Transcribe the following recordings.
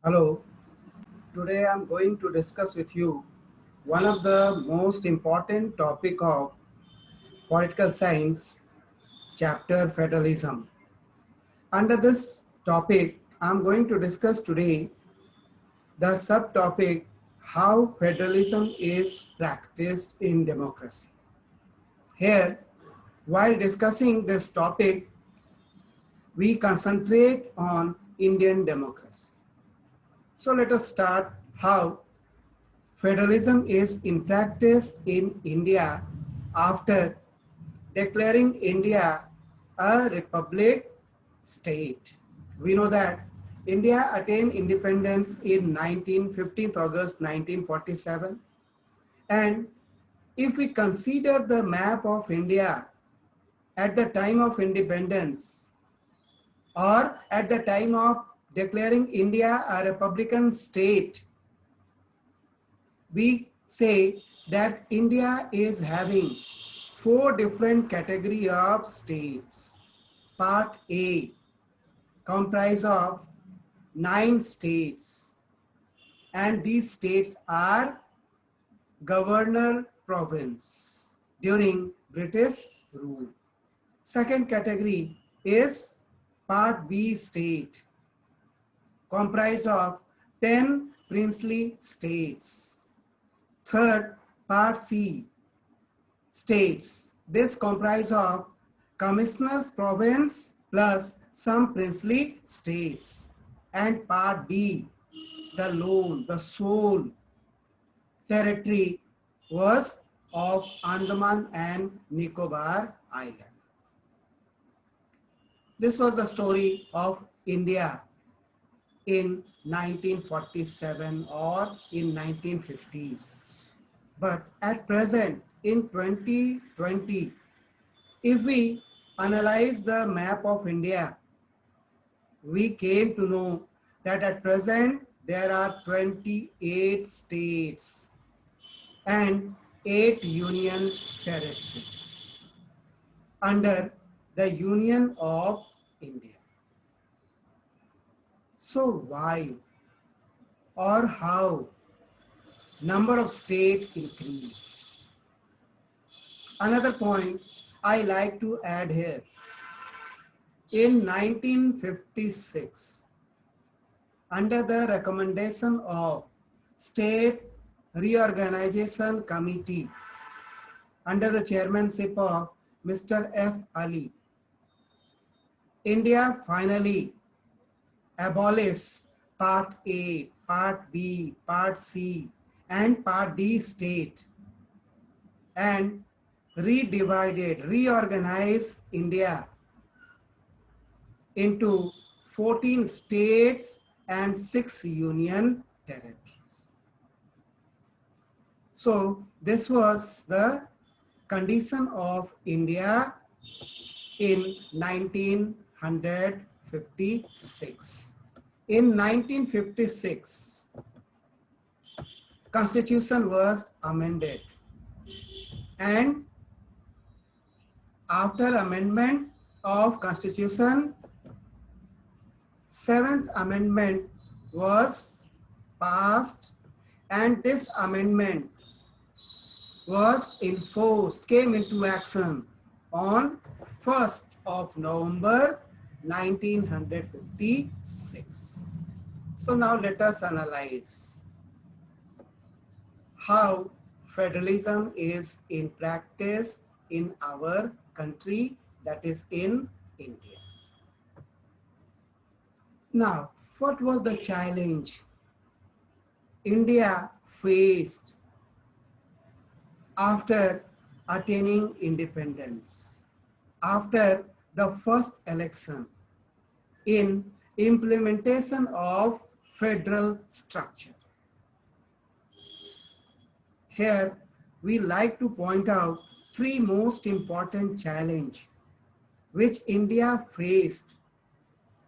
Hello, today I'm going to discuss with you one of the most important topic of political science, chapter federalism. Under this topic, I'm going to discuss today the subtopic how federalism is practiced in democracy. Here, while discussing this topic, we concentrate on Indian democracy. So let us start how federalism is in practice in India after declaring India a republic state. We know that India attained independence in 15th August 1947, and if we consider the map of India at the time of independence or at the time of declaring India a republican state, we say that India is having four different category of states. Part A comprise of 9 states, and these states are governor province during British rule. Second category is Part B state, comprised of 10 princely states. Third, Part C states. This comprises of commissioners province plus some princely states. And Part D, the sole territory was of Andaman and Nicobar Island. This was the story of India in 1947 or in 1950s. But at present, in 2020, if we analyze the map of India, we came to know that at present there are 28 states and 8 union territories under the Union of India. So why or how number of states increased? Another point I like to add here. In 1956, under the recommendation of State Reorganization Committee under the chairmanship of Mr. F. Ali, India finally abolished Part A, Part B, Part C, and Part D state and reorganized India into 14 states and 6 union territories. So this was the condition of India in 1956. In 1956, Constitution was amended, and after amendment of Constitution, 7th Amendment was passed, and this amendment was enforced, came into action on 1st of November 1956. So now let us analyze how federalism is in practice in our country, that is in India. Now, what was the challenge India faced after attaining independence, after the first election in implementation of federal structure? Here, we like to point out 3 most important challenges which India faced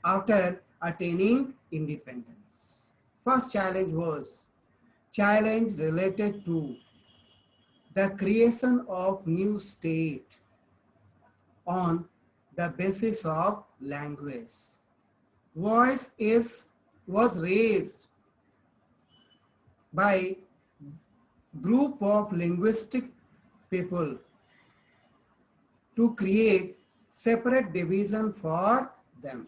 after attaining independence. First challenge was challenge related to the creation of new state on the basis of language. Voice is was raised by group of linguistic people to create separate division for them.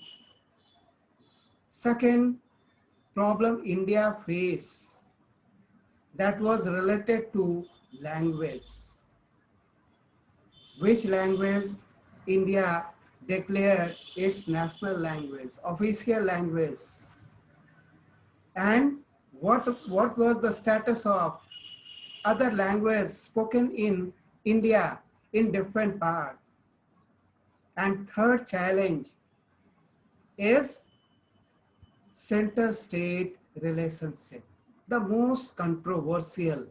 Second problem India faced, that was related to language. Which language India declared its national language, official language, and what was the status of other languages spoken in India in different parts. And third challenge is center-state relationship, the most controversial.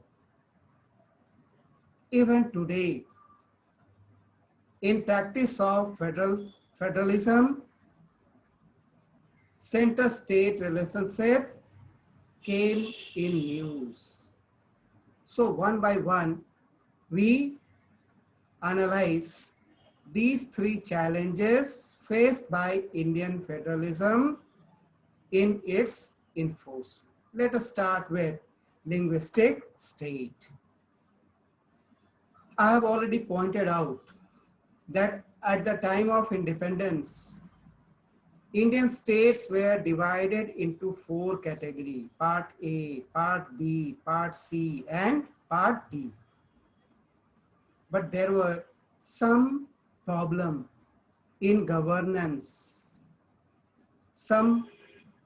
Even today, in practice of federalism, center-state relationship came in news. So one by one, we analyze these three challenges faced by Indian federalism in its enforcement. Let us start with linguistic state. I have already pointed out that at the time of independence, Indian states were divided into four categories: Part A, Part B, Part C, and Part D. But there were some problem in governance, some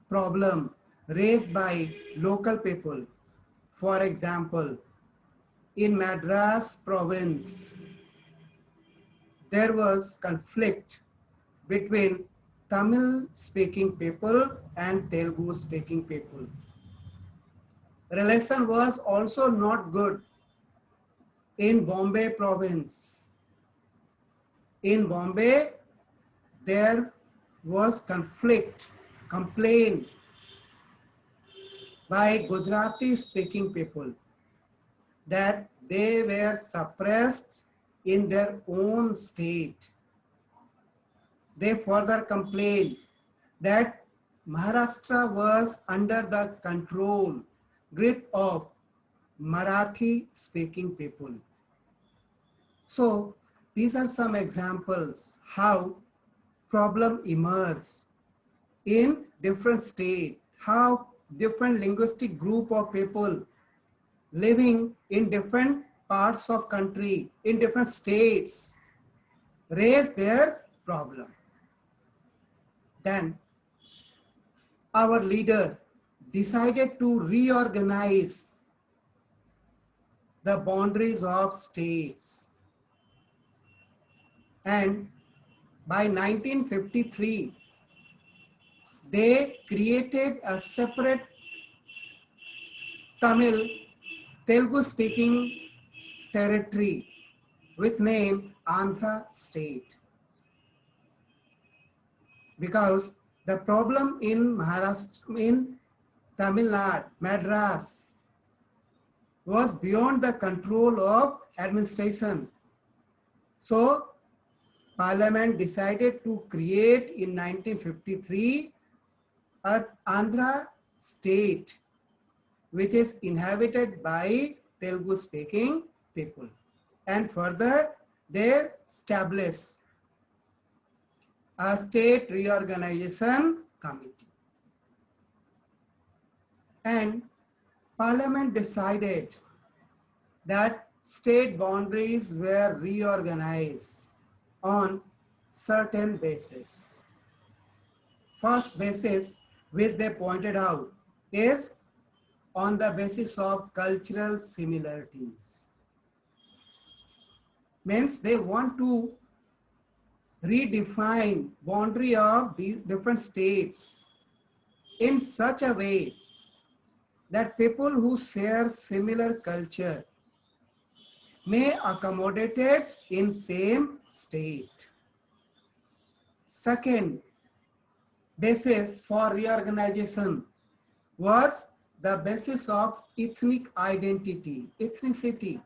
problem raised by local people. For example, in Madras province, there was conflict between Tamil speaking people and Telugu speaking people. Relation was also not good in Bombay province. In Bombay, there was complaint by Gujarati speaking people that they were suppressed in their own state. They further complained that Maharashtra was under the control, grip of Marathi speaking people. So these are some examples how problem emerge in different states, how different linguistic group of people living in different parts of country, in different states, raise their problem. Then our leader decided to reorganize the boundaries of states. And by 1953, they created a separate Telugu speaking territory with name Andhra state. Because the problem in Maharashtra, in Tamil Nadu, Madras, was beyond the control of administration. So Parliament decided to create in 1953 an Andhra state which is inhabited by Telugu speaking people. And further, they established a state reorganization committee. And Parliament decided that state boundaries were reorganized on certain basis. First basis which they pointed out is on the basis of cultural similarities. Means they want to redefine boundary of these different states in such a way that people who share similar culture may accommodate it in same state. Second basis for reorganization was the basis of ethnic identity, ethnicity.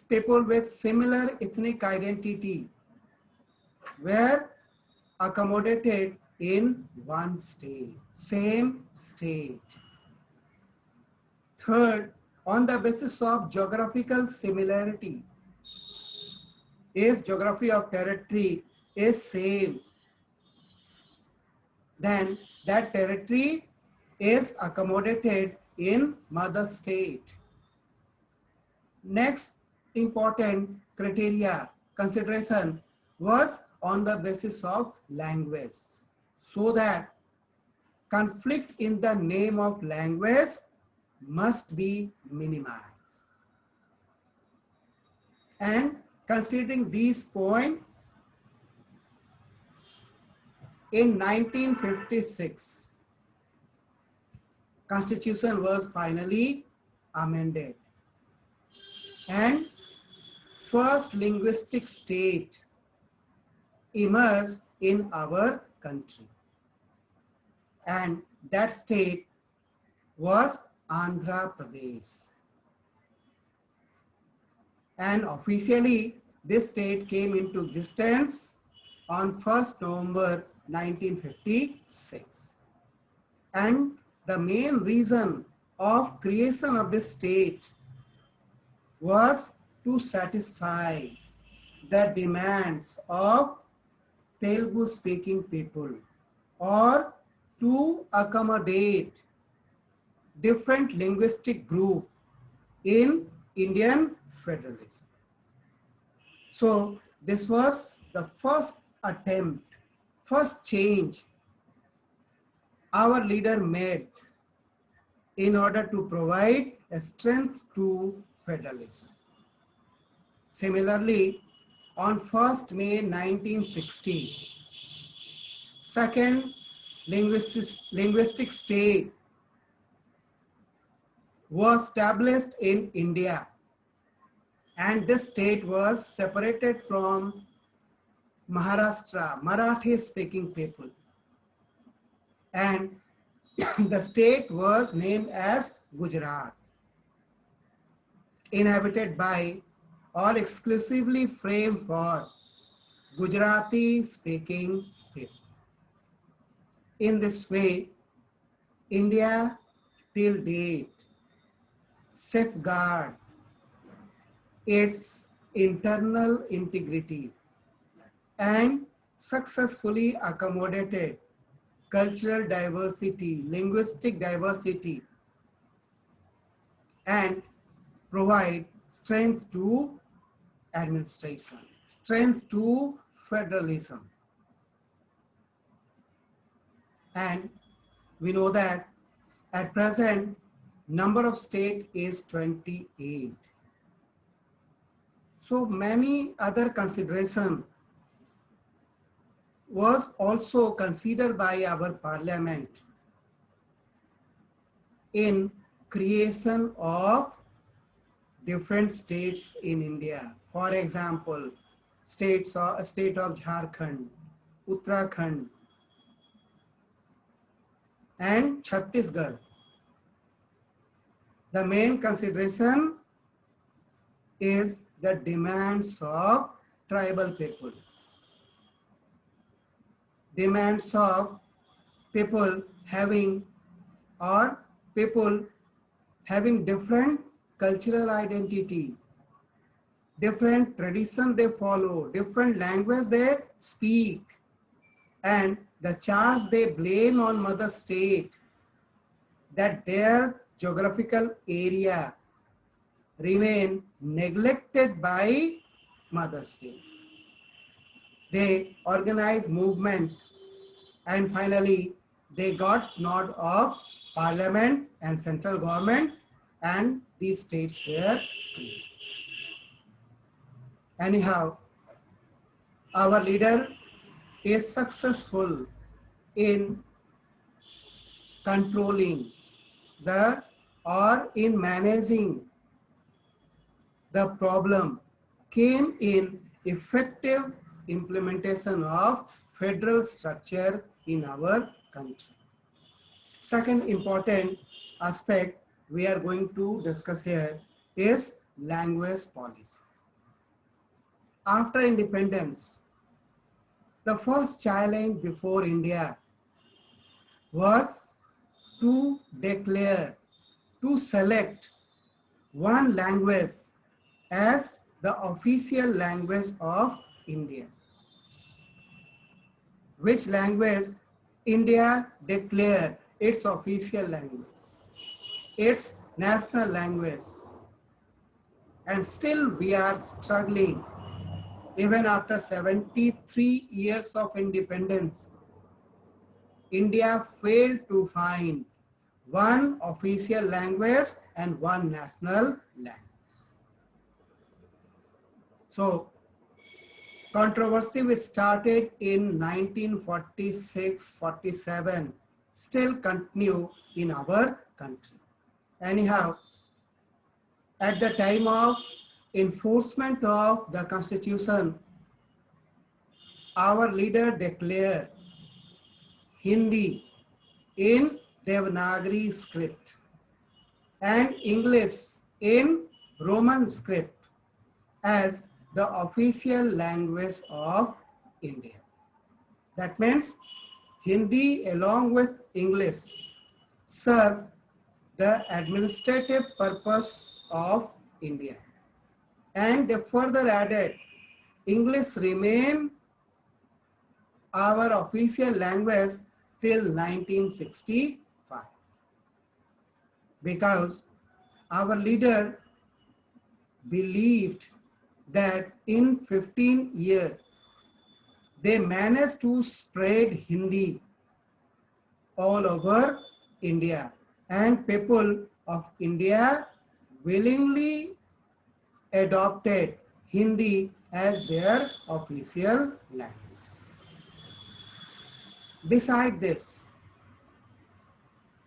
People with similar ethnic identity were accommodated in one state, same state. Third, on the basis of geographical similarity. If geography of territory is same, then that territory is accommodated in mother state. Next important criteria consideration was on the basis of language, so that conflict in the name of language must be minimized. And considering these points, in 1956, Constitution was finally amended, and first linguistic state emerged in our country, and that state was Andhra Pradesh. And officially, this state came into existence on 1st November 1956. And the main reason of creation of this state was to satisfy the demands of Telugu speaking people, or to accommodate different linguistic group in Indian federalism. So this was the first attempt, first change our leader made in order to provide a strength to federalism. Similarly, on 1st May 1960, second linguistic state was established in India, and this state was separated from Maharashtra, Marathi speaking people, and the state was named as Gujarat, inhabited by or exclusively framed for Gujarati speaking people. In this way, India till date safeguard its internal integrity and successfully accommodated cultural diversity, linguistic diversity, and provide strength to administration, strength to federalism. And we know that at present, number of states is 28. So many other consideration was also considered by our parliament in creation of different states in India. For example, state of Jharkhand, Uttarakhand, and Chhattisgarh. The main consideration is the demands of tribal people. Demands of people having different cultural identity, different tradition they follow, different language they speak, and the charge they blame on mother state that their geographical area remain neglected by mother state. They organize movement, and finally they got nod of parliament and central government, and these states were created. Anyhow, our leader is successful in controlling in managing the problem, came in effective implementation of federal structure in our country. Second important aspect we are going to discuss here is language policy. After independence, the first challenge before India was to declare, to select one language as the official language of India. Which language India declared its official language, its national language. And still we are struggling. Even after 73 years of independence, India failed to find one official language and one national language. So controversy which started in 1946-47 still continue in our country. Anyhow, at the time of enforcement of the constitution, our leader declared Hindi in Devanagari script and English in Roman script as the official language of India. That means Hindi along with English serve the administrative purpose of India. And they further added English remain our official language till 1965 because our leader believed that in 15 years they managed to spread Hindi all over India, and people of India willingly adopted Hindi as their official language. Besides this,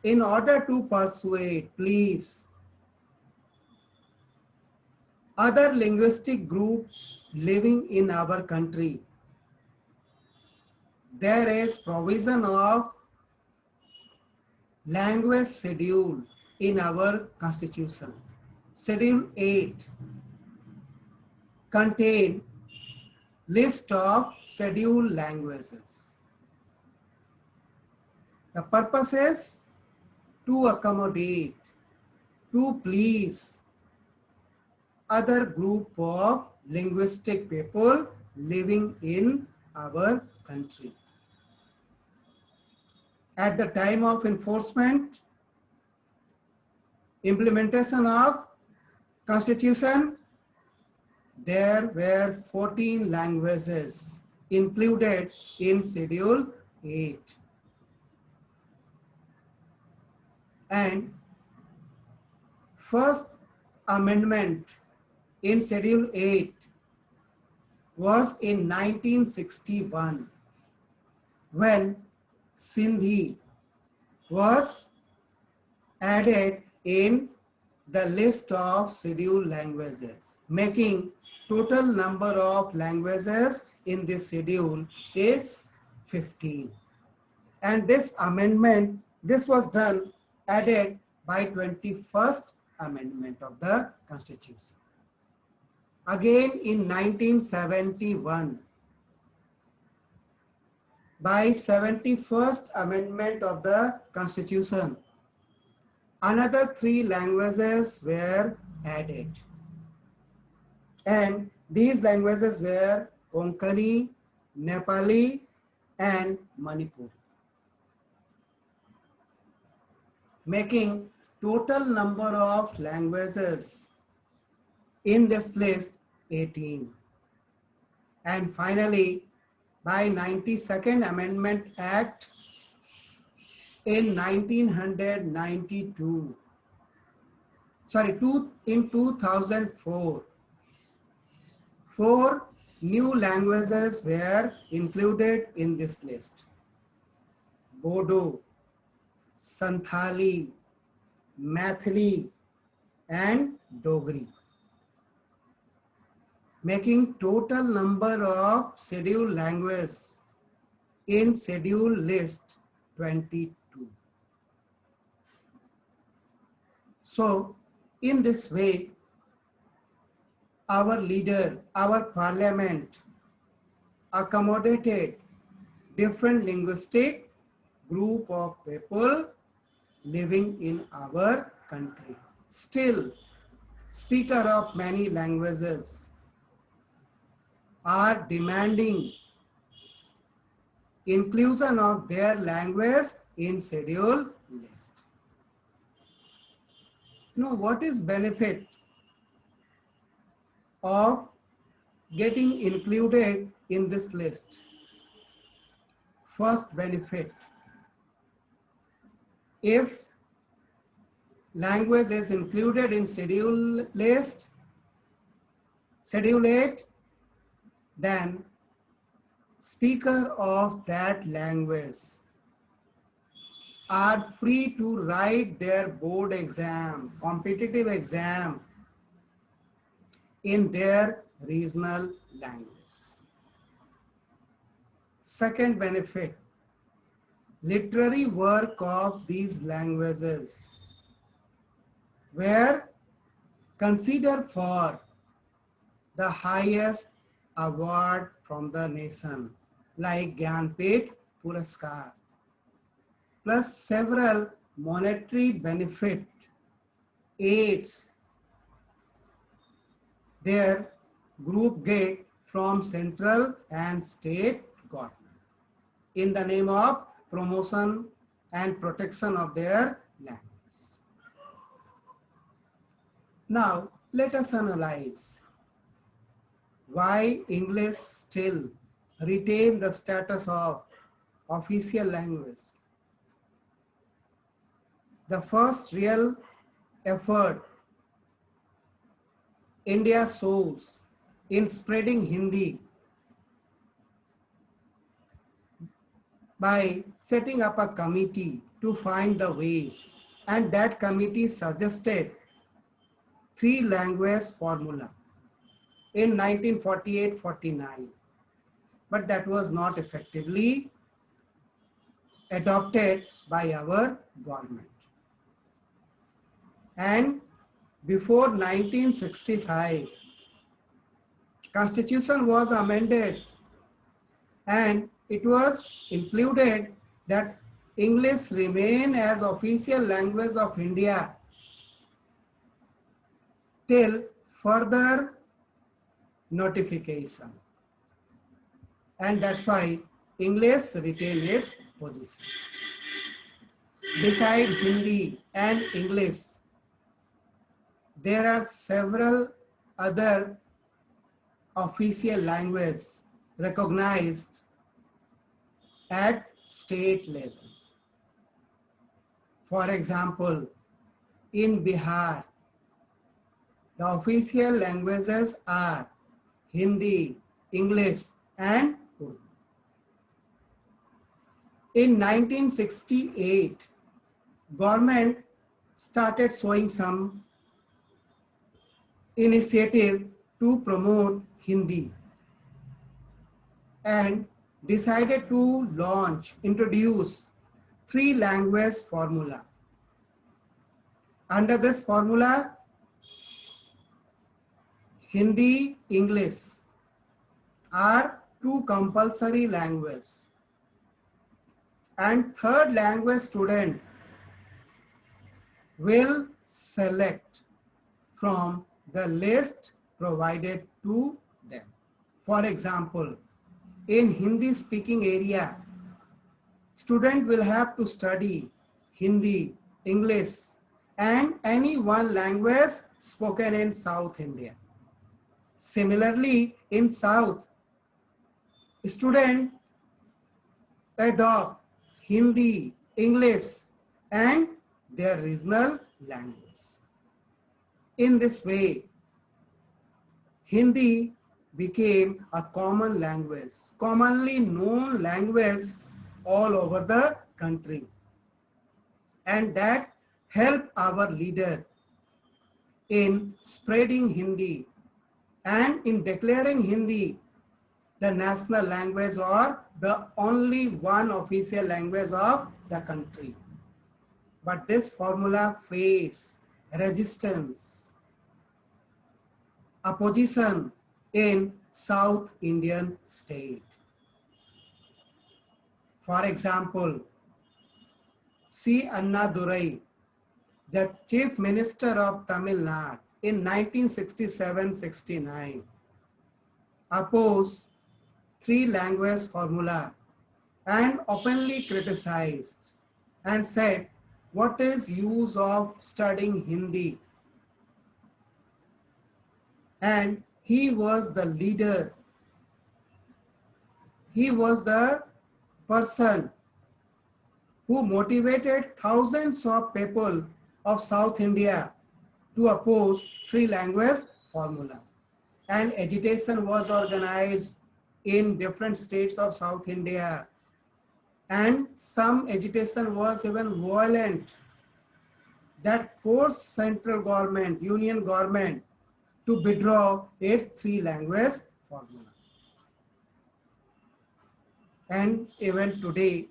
in order to persuade, please, other linguistic groups living in our country, there is provision of language schedule in our constitution. Schedule 8 contain list of scheduled languages. The purpose is to accommodate, to please other group of linguistic people living in our country. At the time of enforcement, implementation of constitution, there were 14 languages included in Schedule 8. And first amendment in Schedule 8 was in 1961 when Sindhi was added in the list of scheduled languages, making total number of languages in this schedule is 15. And this amendment, this was done, added by 21st Amendment of the Constitution. Again in 1971, by 71st Amendment of the Constitution, another 3 languages were added. And these languages were Konkani, Nepali, and Manipuri, making total number of languages in this list 18. And finally, by 92nd Amendment Act in 1992, in 2004, 4 new languages were included in this list: Bodo, Santhali, Maithili, and Dogri, making total number of scheduled languages in schedule list 22. So in this way, our leader, our parliament accommodated different linguistic group of people living in our country. Still, speaker of many languages are demanding inclusion of their language in schedule list. Now, what is benefit of getting included in this list? First benefit, if language is included in schedule list, schedule 8, then speaker of that language are free to write their board exam, competitive exam in their regional language. Second benefit, literary work of these languages were considered for the highest award from the nation, like Gyanpith Puraskar, plus several monetary benefit aids their group get from central and state government in the name of promotion and protection of their language. Now, let us analyze why English still retain the status of official language. The first real effort India shows in spreading Hindi by setting up a committee to find the ways, and that committee suggested 3-language formula in 1948-49, but that was not effectively adopted by our government. And before 1965, Constitution was amended and it was included that English remain as official language of India till further notification. And that's why English retained its position. Besides Hindi and English, there are several other official languages recognized at state level. For example, in Bihar, the official languages are Hindi, English, and Urdu. In 1968, government started showing some initiative to promote Hindi and decided to introduce 3-language formula. Under this formula, Hindi, English are 2 compulsory languages, and 3rd language student will select from the list provided to them. For example, in Hindi speaking area, student will have to study Hindi, English, and any one language spoken in South India. Similarly, in South, student adopt Hindi, English, and their regional language. In this way, Hindi became a common language, commonly known language all over the country. And that helped our leader in spreading Hindi and in declaring Hindi the national language or the only one official language of the country. But this formula faced resistance, opposition in South Indian state. For example, C. Annadurai, the Chief Minister of Tamil Nadu in 1967-69, opposed three-language formula and openly criticized and said, what is use of studying Hindi? And he was the leader. He was the person who motivated thousands of people of South India to oppose three-language formula. And agitation was organized in different states of South India. And some agitation was even violent that forced central government, union government to withdraw its three-language formula. And even today,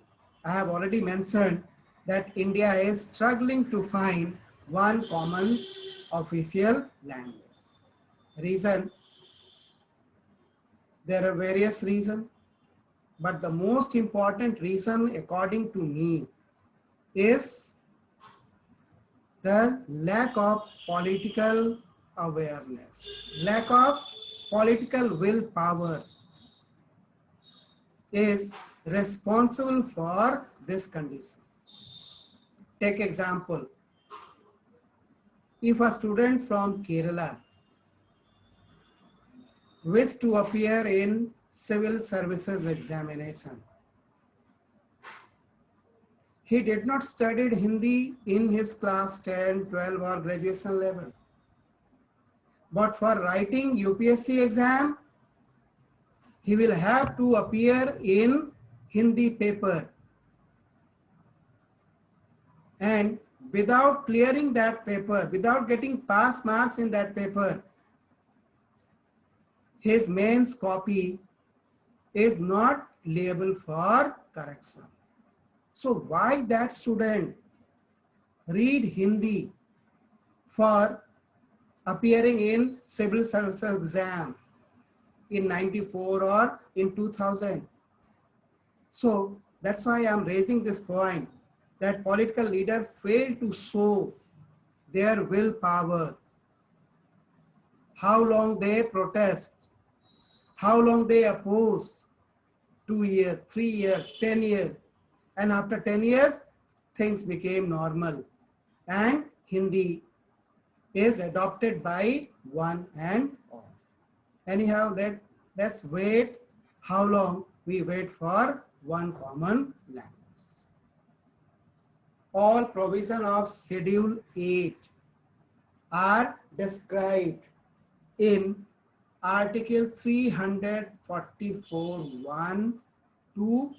I have already mentioned that India is struggling to find one common official language. Reason, there are various reasons, but the most important reason according to me is the lack of political awareness, lack of political willpower is responsible for this condition. Take example, if a student from Kerala wishes to appear in civil services examination, he did not study Hindi in his class 10, 12 or graduation level. But for writing UPSC exam, he will have to appear in Hindi paper. And without clearing that paper, without getting pass marks in that paper, his mains copy is not liable for correction. So why that student read Hindi for appearing in civil services exam in 94 or in 2000? So that's why I'm raising this point that political leaders fail to show their willpower. How long they protest, how long they oppose, 2 years, 3 years, 10 years. And after 10 years, things became normal. And Hindi is adopted by one and all. Anyhow, let's wait how long we wait for one common language. All provision of Schedule 8 are described in Article 344(1) to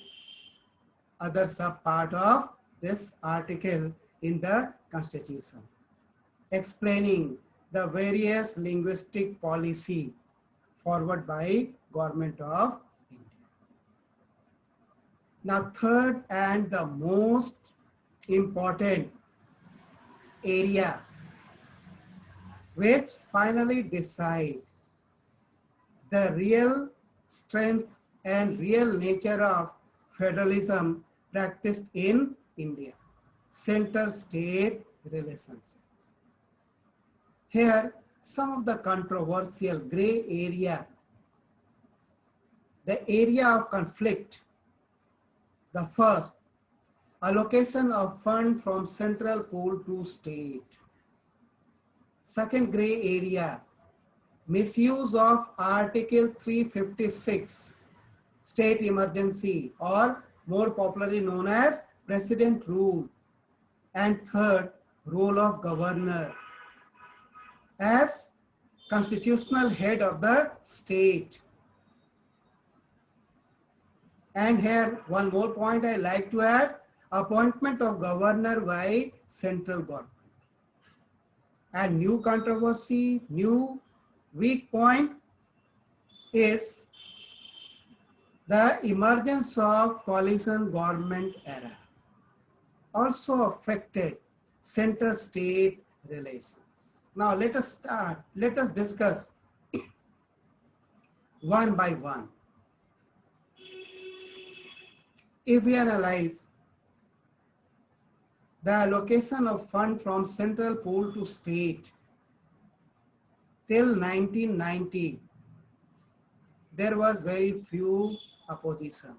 other subpart of this article in the Constitution, explaining the various linguistic policy forward by Government of India. Now, third and the most important area which finally decide the real strength and real nature of federalism practiced in India, center-state relationship. Here, some of the controversial gray area, the area of conflict. The first, allocation of fund from central pool to state. Second gray area, misuse of Article 356, state emergency, or more popularly known as President rule. And third, role of governor as constitutional head of the state. And here one more point I like to add, appointment of governor by central government. And new controversy, new weak point is the emergence of coalition government era also affected center-state relations. Now let us discuss one by one. If we analyze the allocation of fund from central pool to state till 1990, there was very few opposition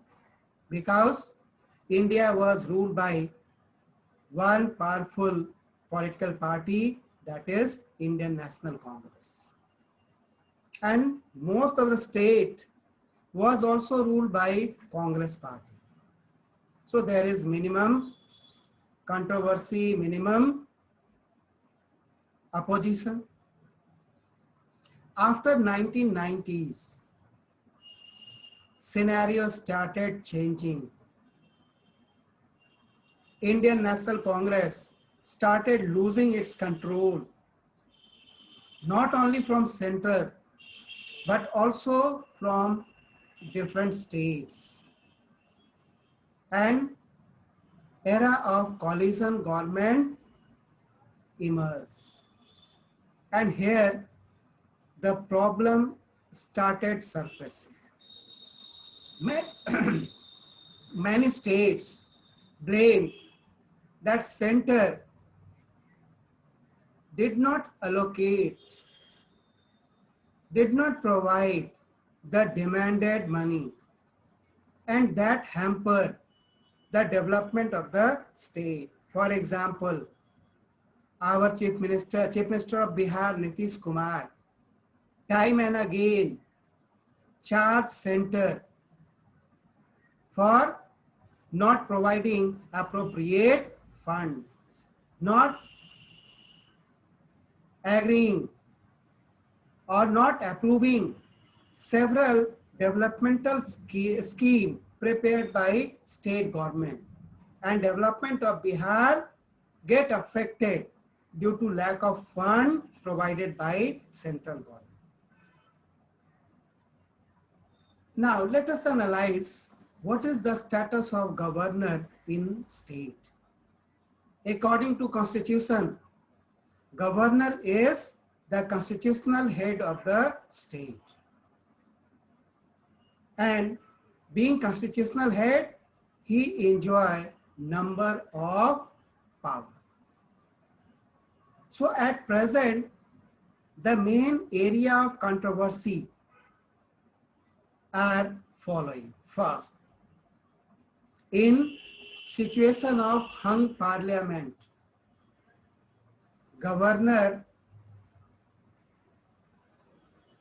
because India was ruled by one powerful political party, that is Indian National Congress. And most of the state was also ruled by Congress party. So there is minimum controversy, minimum opposition. After 1990s, scenario started changing. Indian National Congress started losing its control, not only from center, but also from different states. And era of coalition government emerged. And here the problem started surfacing. Many states blame that center did not allocate, did not provide the demanded money, and that hampered the development of the state. For example, our Chief Minister of Bihar, Nitish Kumar, time and again charged center for not providing appropriate fund, not agreeing or not approving several developmental scheme prepared by state government, and development of Bihar get affected due to lack of fund provided by central government. Now let us analyze what is the status of governor in state. According to Constitution, governor is the constitutional head of the state. And being constitutional head, he enjoy number of power. So at present, the main area of controversy are following. First, in situation of hung parliament, governor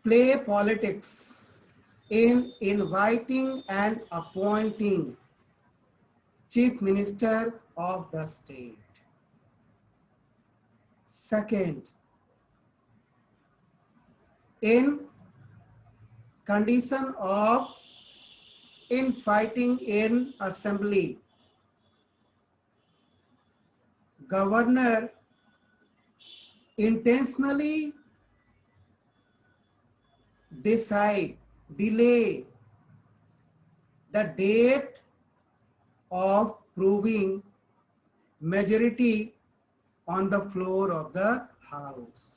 play politics in inviting and appointing chief minister of the state. Second, in condition of infighting in assembly, governor intentionally delay the date of proving majority on the floor of the house.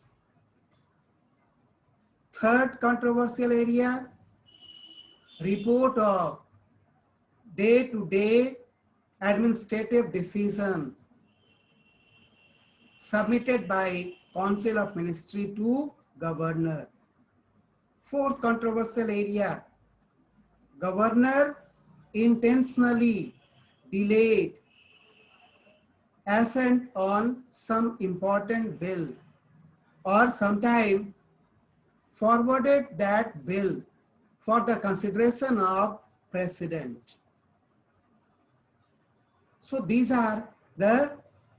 Third controversial area, report of day-to-day administrative decision submitted by Council of Ministry to governor. Fourth controversial area, governor intentionally delayed assent on some important bill or sometime forwarded that bill for the consideration of president. So these are the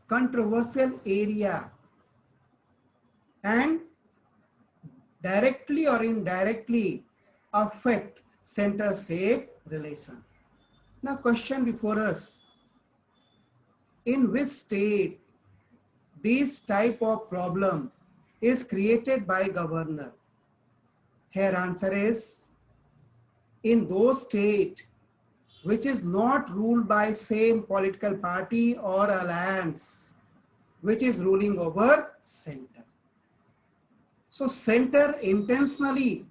controversial area and directly or indirectly affect center-state relation. Now question before us, in which state this type of problem is created by governor? Here answer is, in those states which is not ruled by same political party or alliance, which is ruling over center. So center intentionally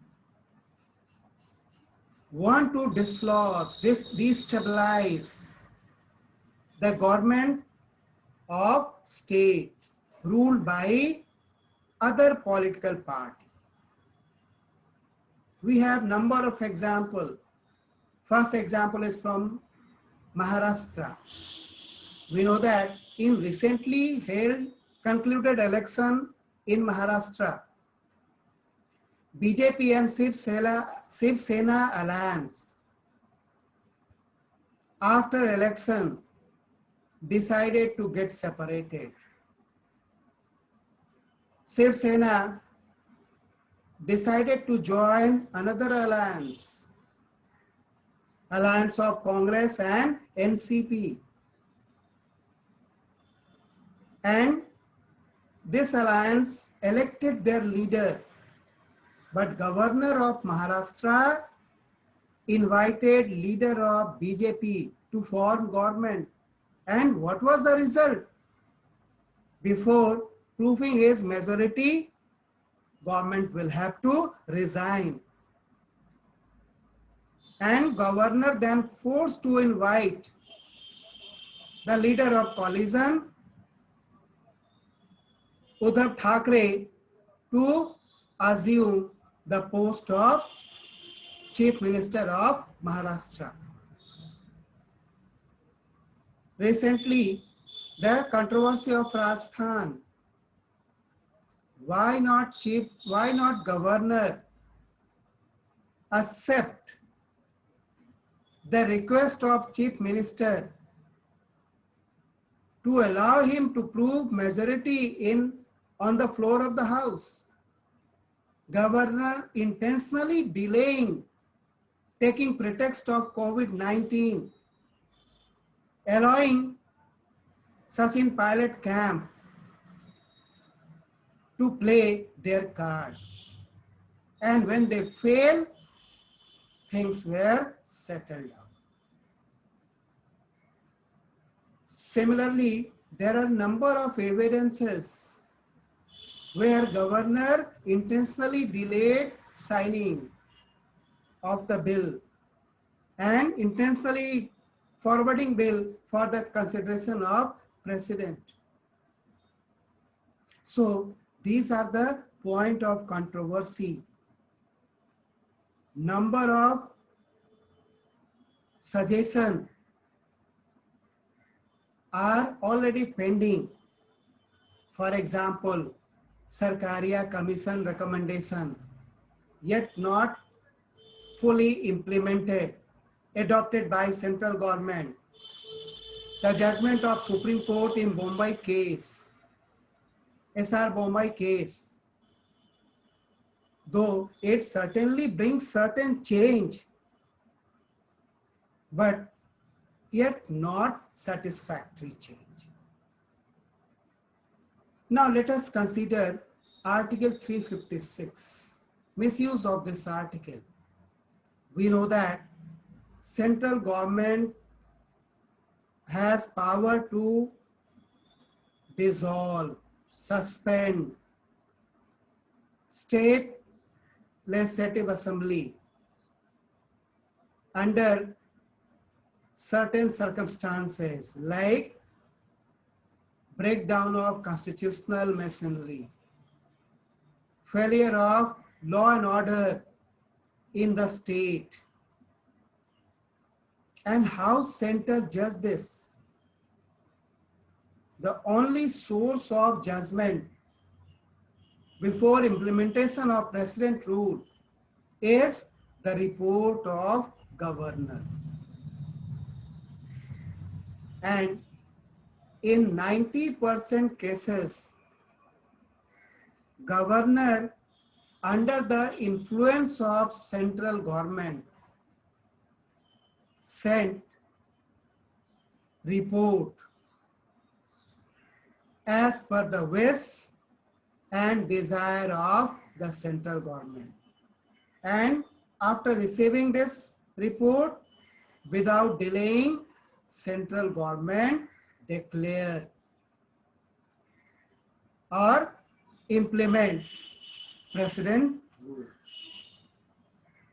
want to dislodge, destabilize the government of state ruled by other political party. We have number of example. First example is from Maharashtra. We know that in recently held concluded election in Maharashtra, BJP and Shiv Sena alliance after election decided to get separated. Shiv Sena decided to join another alliance of Congress and NCP. And this alliance elected their leader, but governor of Maharashtra invited leader of BJP to form government. And what was the result? Before proving his majority, government will have to resign. And governor then forced to invite the leader of coalition, Uddhav Thackeray, to assume the post of Chief Minister of Maharashtra. Recently, the controversy of Rajasthan. Why not governor accept the request of Chief Minister to allow him to prove majority on the floor of the House? Governor intentionally delaying, taking pretext of COVID-19, allowing Sachin Pilot camp to play their card. And when they fail, things were settled down. Similarly, there are a number of evidences where governor intentionally delayed signing of the bill and intentionally forwarding bill for the consideration of president. So these are the point of controversy. Number of suggestions are already pending. For example, Sarkaria Commission recommendation, yet not fully implemented, adopted by central government. The judgment of Supreme Court in Bombay case, SR Bombay case, though it certainly brings certain change, but yet not satisfactory change. Now let us consider Article 356, misuse of this article. We know that central government has power to dissolve, suspend state legislative assembly under certain circumstances, like breakdown of constitutional machinery, failure of law and order in the state. And how center judge this? The only source of judgment before implementation of president rule is the report of governor. And in 90% cases, governor under the influence of central government sent report as per the wish and desire of the central government. And after receiving this report, without delaying, central government declare or implement president rule.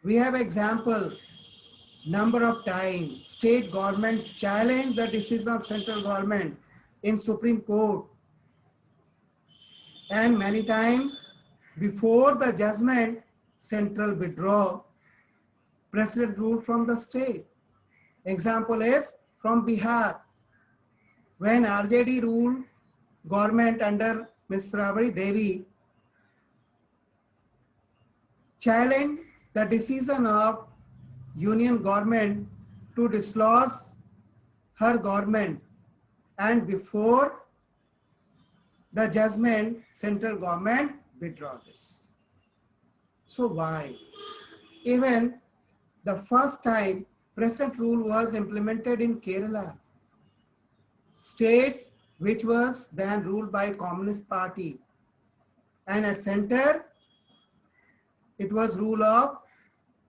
We have example, number of times state government challenge the decision of central government in Supreme Court, and many times before the judgment, central withdraw president rule from the state. Example is from Bihar, when RJD ruled government under Ms. Rabari Devi, challenged the decision of union government to dislodge her government, and before the judgment, central government withdraw this. So why? Even the first time president rule was implemented in Kerala, state which was then ruled by Communist Party, and at center it was rule of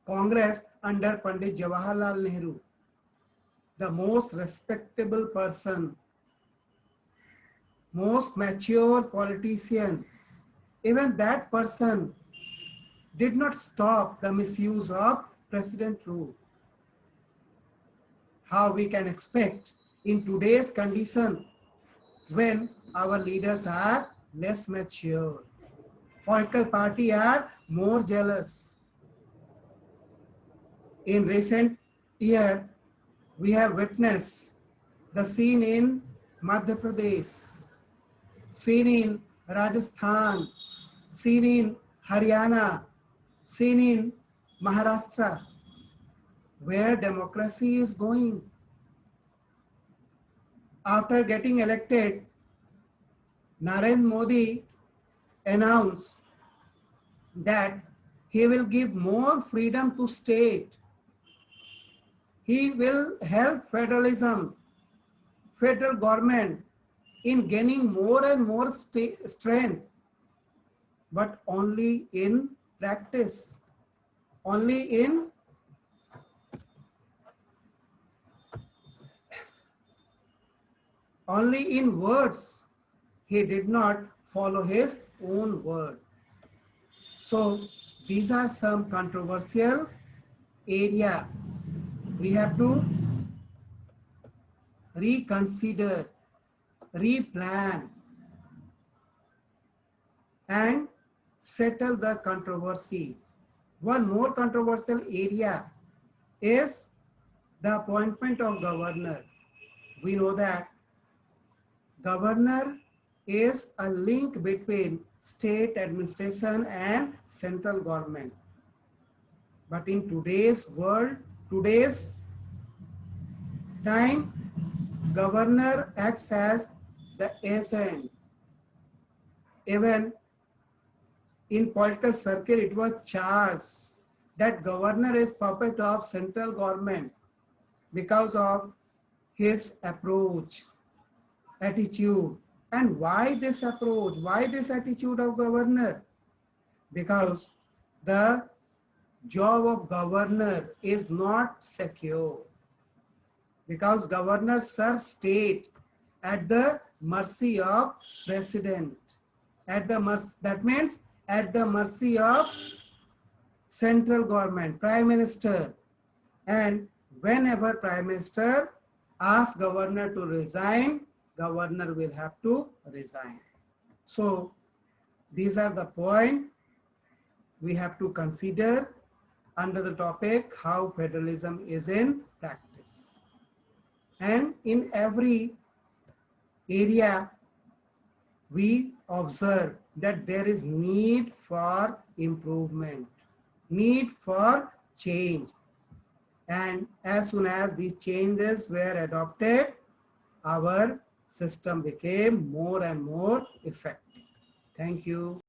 Congress under Pandit Jawaharlal Nehru, the most respectable person, most mature politician. Even that person did not stop the misuse of president rule. How we can expect in today's condition when our leaders are less mature, political party are more jealous. In recent year, we have witnessed the scene in Madhya Pradesh, scene in Rajasthan, scene in Haryana, scene in Maharashtra, where democracy is going. After getting elected, Narendra Modi announced that he will give more freedom to state. He will help federalism, federal government in gaining more and more strength, but only in practice, only in words. He did not follow his own word. So these are some controversial area. We have to reconsider, replan, and settle the controversy. One more controversial area is the appointment of governor. We know that governor is a link between state administration and central government. But in today's world, today's time, governor acts as the agent. Even in political circle, it was charged that governor is puppet of central government because of his approach, attitude. And why this approach? Why this attitude of governor? Because the job of governor is not secure. Because governor serves state at the mercy of president. At the mercy, that means at the mercy of central government, prime minister. And whenever prime minister asks governor to resign, governor will have to resign. So these are the points we have to consider under the topic how federalism is in practice. And in every area, we observe that there is need for improvement, need for change. And as soon as these changes were adopted, our system became more and more effective. Thank you.